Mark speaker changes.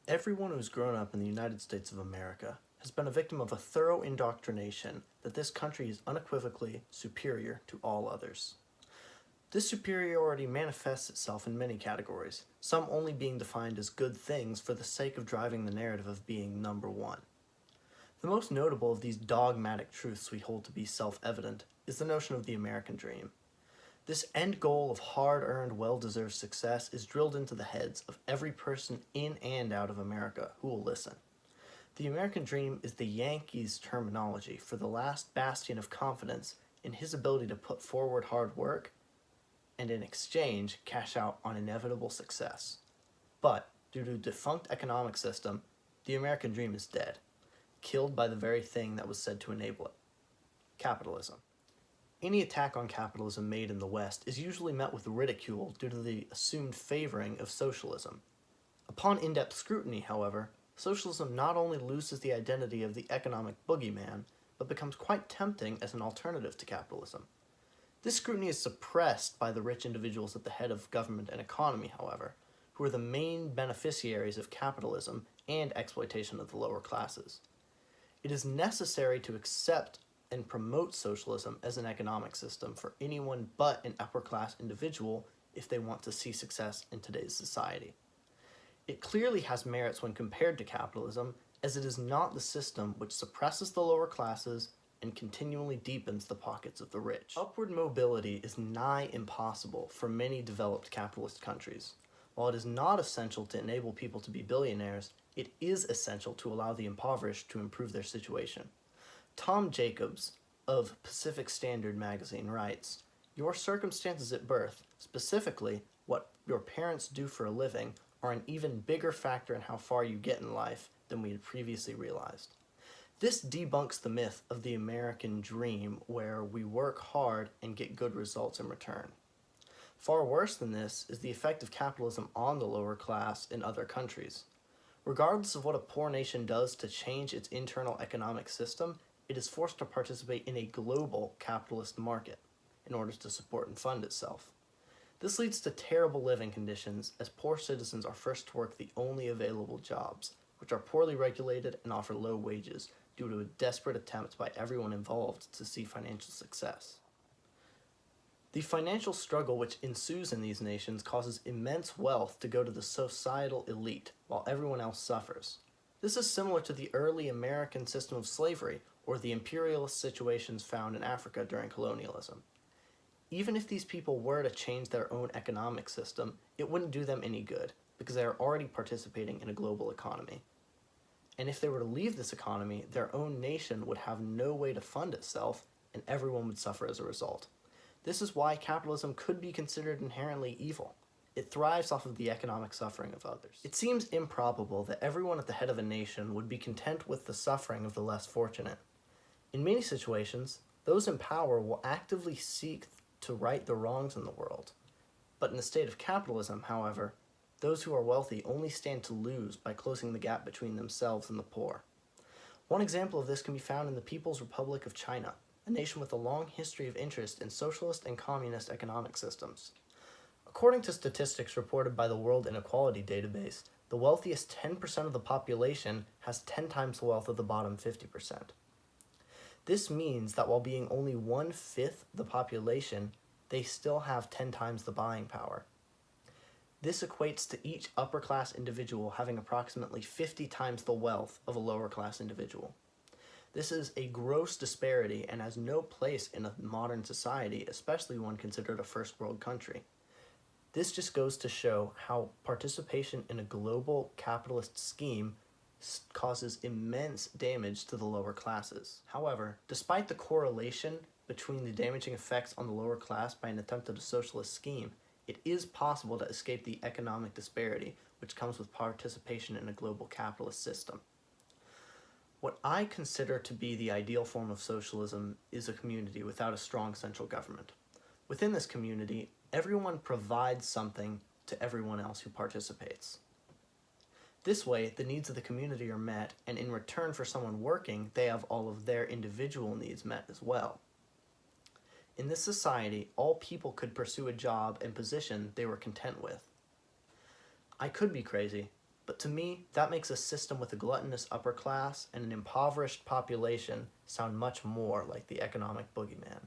Speaker 1: Everyone who's grown up in the United States of America has been a victim of a thorough indoctrination that this country is unequivocally superior to all others. This superiority manifests itself in many categories, some only being defined as good things for the sake of driving the narrative of being number one. The most notable of these dogmatic truths we hold to be self-evident is the notion of the American dream. This end goal of hard-earned, well-deserved success is drilled into the heads of every person in and out of America who will listen. The American dream is the Yankees' terminology for the last bastion of confidence in his ability to put forward hard work and in exchange cash out on inevitable success. But due to a defunct economic system, the American dream is dead, killed by the very thing that was said to enable it: capitalism. Any attack on capitalism made in the West is usually met with ridicule due to the assumed favoring of socialism. Upon in-depth scrutiny, however, socialism not only loses the identity of the economic boogeyman, but becomes quite tempting as an alternative to capitalism. This scrutiny is suppressed by the rich individuals at the head of government and economy, however, who are the main beneficiaries of capitalism and exploitation of the lower classes. It is necessary to accept and promote socialism as an economic system for anyone but an upper-class individual if they want to see success in today's society. It clearly has merits when compared to capitalism, as it is not the system which suppresses the lower classes and continually deepens the pockets of the rich. Upward mobility is nigh impossible for many developed capitalist countries. While it is not essential to enable people to be billionaires, it is essential to allow the impoverished to improve their situation. Tom Jacobs of Pacific Standard magazine writes, "Your circumstances at birth, specifically what your parents do for a living, are an even bigger factor in how far you get in life than we had previously realized." This debunks the myth of the American dream where we work hard and get good results in return. Far worse than this is the effect of capitalism on the lower class in other countries. Regardless of what a poor nation does to change its internal economic system, it is forced to participate in a global capitalist market in order to support and fund itself. This leads to terrible living conditions as poor citizens are forced to work the only available jobs, which are poorly regulated and offer low wages due to a desperate attempt by everyone involved to see financial success. The financial struggle which ensues in these nations causes immense wealth to go to the societal elite while everyone else suffers. This is similar to the early American system of slavery or the imperialist situations found in Africa during colonialism. Even if these people were to change their own economic system, it wouldn't do them any good because they are already participating in a global economy. And if they were to leave this economy, their own nation would have no way to fund itself and everyone would suffer as a result. This is why capitalism could be considered inherently evil. It thrives off of the economic suffering of others. It seems improbable that everyone at the head of a nation would be content with the suffering of the less fortunate. In many situations, those in power will actively seek to right the wrongs in the world. But in a state of capitalism, however, those who are wealthy only stand to lose by closing the gap between themselves and the poor. One example of this can be found in the People's Republic of China, a nation with a long history of interest in socialist and communist economic systems. According to statistics reported by the World Inequality Database, the wealthiest 10% of the population has 10 times the wealth of the bottom 50%. This means that while being only 1/5 the population, they still have 10 times the buying power. This equates to each upper-class individual having approximately 50 times the wealth of a lower-class individual. This is a gross disparity and has no place in a modern society, especially one considered a first-world country. This just goes to show how participation in a global capitalist scheme causes immense damage to the lower classes. However, despite the correlation between the damaging effects on the lower class by an attempt at a socialist scheme, it is possible to escape the economic disparity which comes with participation in a global capitalist system. What I consider to be the ideal form of socialism is a community without a strong central government. Within this community, everyone provides something to everyone else who participates. This way, the needs of the community are met, and in return for someone working, they have all of their individual needs met as well. In this society, all people could pursue a job and position they were content with. I could be crazy, But to me, that makes a system with a gluttonous upper class and an impoverished population sound much more like the economic boogeyman.